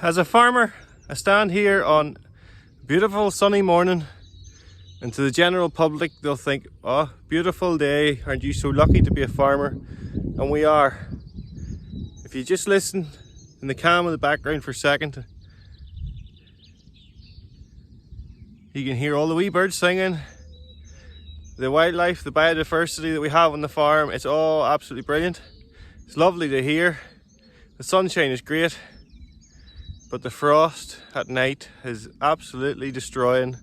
As a farmer, I stand here on a beautiful sunny morning, and to the general public they'll think, oh, beautiful day, aren't you so lucky to be a farmer? And we are. If you just listen in the calm of the background for a second, you can hear all the wee birds singing, the wildlife, the biodiversity that we have on the farm. It's all absolutely brilliant. It's lovely to hear. The sunshine is great, but the frost at night is absolutely destroying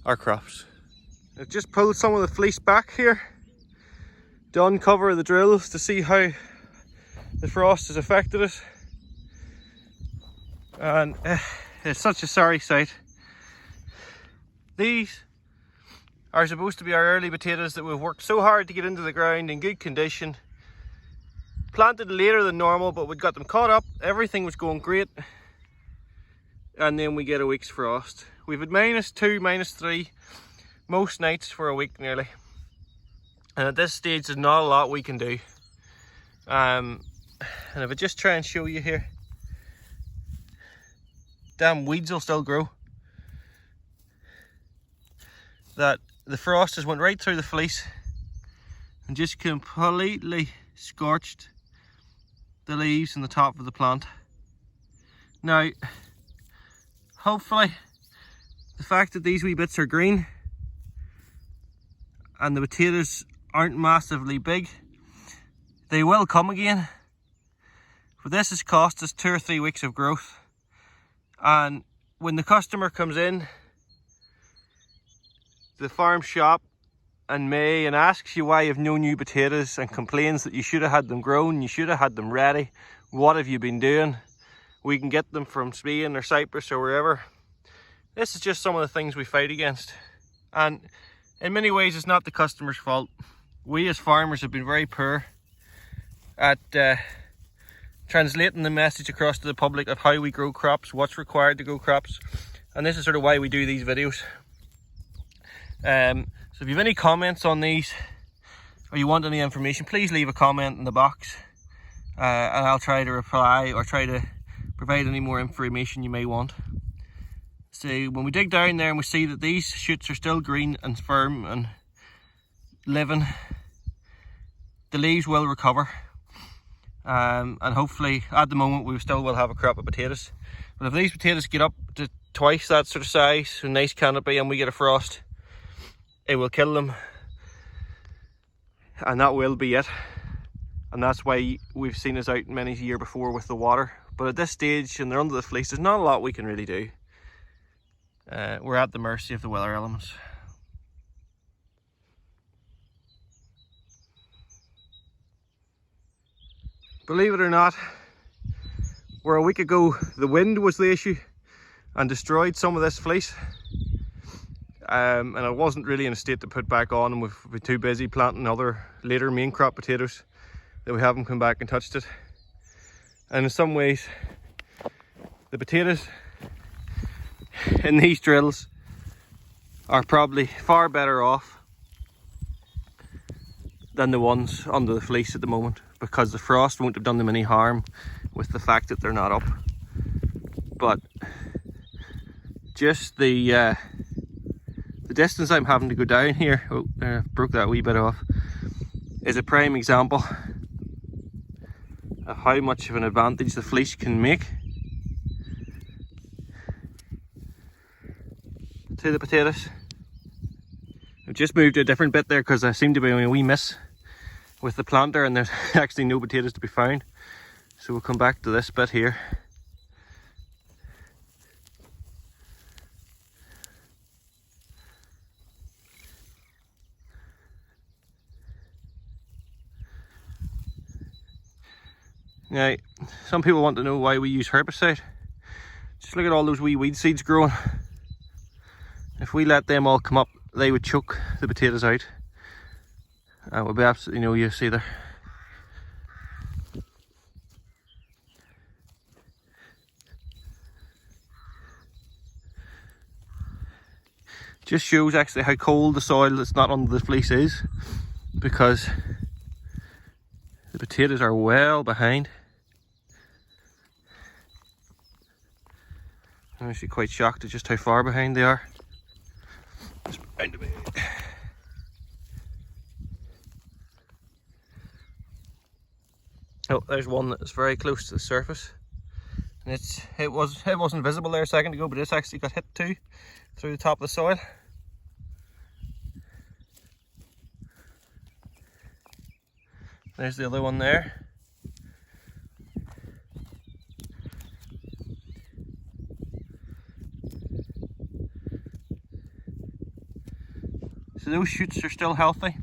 our crops. I've just pulled some of the fleece back here to uncover the drills to see how the frost has affected it, and it's such a sorry sight. These are supposed to be our early potatoes that we've worked so hard to get into the ground in good condition. Planted later than normal, but we got them caught up, everything was going great, and then we get a week's frost. We've had -2, -3 most nights for a week nearly, and at this stage there's not a lot we can do. And if I just try and show you here, damn weeds will still grow. That the frost has went right through the fleece and just completely scorched the leaves in the top of the plant. Now, hopefully the fact that these wee bits are green and the potatoes aren't massively big, they will come again. But this has cost us 2 or 3 weeks of growth, and when the customer comes in to the farm shop in May and asks you why you have no new potatoes and complains that you should have had them grown, you should have had them ready, what have you been doing? We can get them from Spain or Cyprus or wherever. This is just some of the things we fight against, and in many ways it's not the customer's fault. We as farmers have been very poor at translating the message across to the public of how we grow crops, what's required to grow crops, and this is sort of why we do these videos. So if you have any comments on these, or you want any information, please leave a comment in the box, and I'll try to reply or try to provide any more information you may want. So when we dig down there and we see that these shoots are still green and firm and living, the leaves will recover, and hopefully at the moment we still will have a crop of potatoes. But if these potatoes get up to twice that sort of size, a nice canopy, and we get a frost, it will kill them, and that will be it. And that's why we've seen us out many a year before with the water. But at this stage, and they're under the fleece, there's not a lot we can really do. We're at the mercy of the weather elements. Believe it or not, where a week ago the wind was the issue and destroyed some of this fleece, and I wasn't really in a state to put back on, and we've been too busy planting other later main crop potatoes that we haven't come back and touched it. And in some ways the potatoes in these drills are probably far better off than the ones under the fleece at the moment, because the frost won't have done them any harm with the fact that they're not up. But just the distance I'm having to go down here, I broke that wee bit off, is a prime example of how much of an advantage the fleece can make to the potatoes. I've just moved to a different bit there because I seem to be on a wee miss with the planter, and there's actually no potatoes to be found. So we'll come back to this bit here. Now, some people want to know why we use herbicide. Just look at all those wee weed seeds growing. If we let them all come up, they would choke the potatoes out. It would be absolutely no use either. Just shows actually how cold the soil that's not under the fleece is, because the potatoes are well behind. I'm actually quite shocked at just how far behind they are. Just behind a bit. Oh, there's one that's very close to the surface, and it wasn't visible there a second ago, but it's actually got hit too through the top of the soil. There's the other one there. So those shoots are still healthy.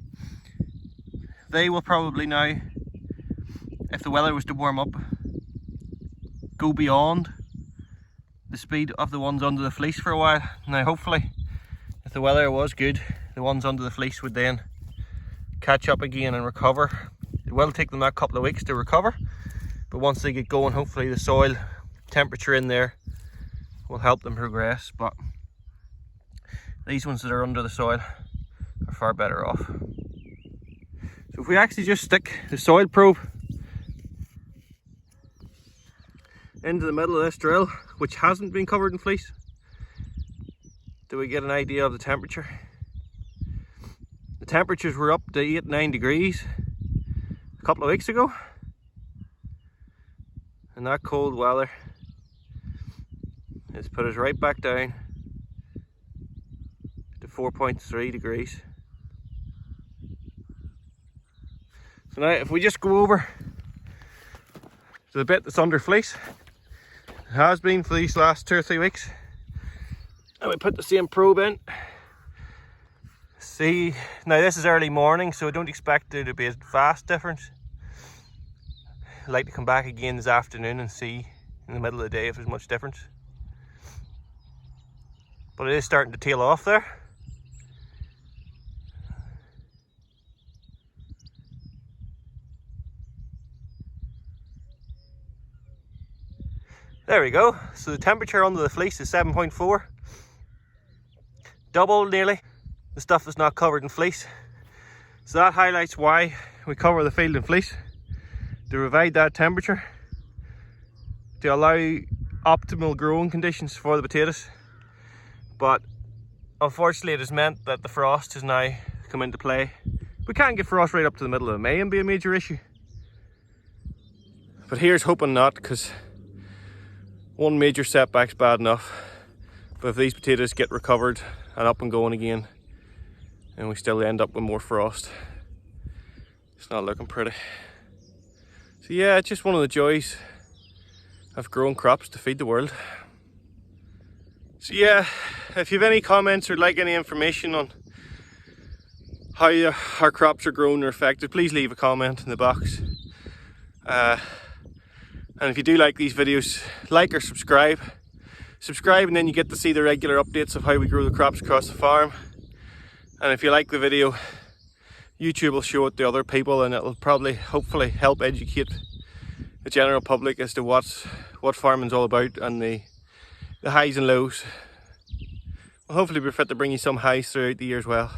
They will probably now, if the weather was to warm up, go beyond the speed of the ones under the fleece for a while. Now hopefully, if the weather was good, the ones under the fleece would then catch up again and recover. It will take them a couple of weeks to recover, but once they get going, hopefully the soil temperature in there will help them progress. But these ones that are under the soil are far better off. So if we actually just stick the soil probe into the middle of this drill, which hasn't been covered in fleece, do we get an idea of the temperature? The temperatures were up to 8-9 degrees a couple of weeks ago, and that cold weather has put us right back down to 4.3 degrees. So now if we just go over to the bit that's under fleece, it has been for these last 2 or 3 weeks, and we put the same probe in. See, now this is early morning, so I don't expect there to be a vast difference. I'd like to come back again this afternoon and see in the middle of the day if there's much difference. But it is starting to tail off there. There we go. So the temperature under the fleece is 7.4. Double nearly the stuff that's not covered in fleece. So that highlights why we cover the field in fleece, to provide that temperature, to allow optimal growing conditions for the potatoes. But unfortunately it has meant that the frost has now come into play. We can't get frost right up to the middle of May and be a major issue. But here's hoping not, because one major setback's bad enough. But if these potatoes get recovered and up and going again, and we still end up with more frost, it's not looking pretty. So yeah, it's just one of the joys of growing crops to feed the world. So yeah, if you have any comments or like any information on how our crops are grown or affected, please leave a comment in the box. And if you do like these videos, like or subscribe. Subscribe and then you get to see the regular updates of how we grow the crops across the farm. And if you like the video, YouTube will show it to other people, and it'll probably, hopefully, help educate the general public as to what farming's all about, and the highs and lows. We'll hopefully be fit to bring you some highs throughout the year as well.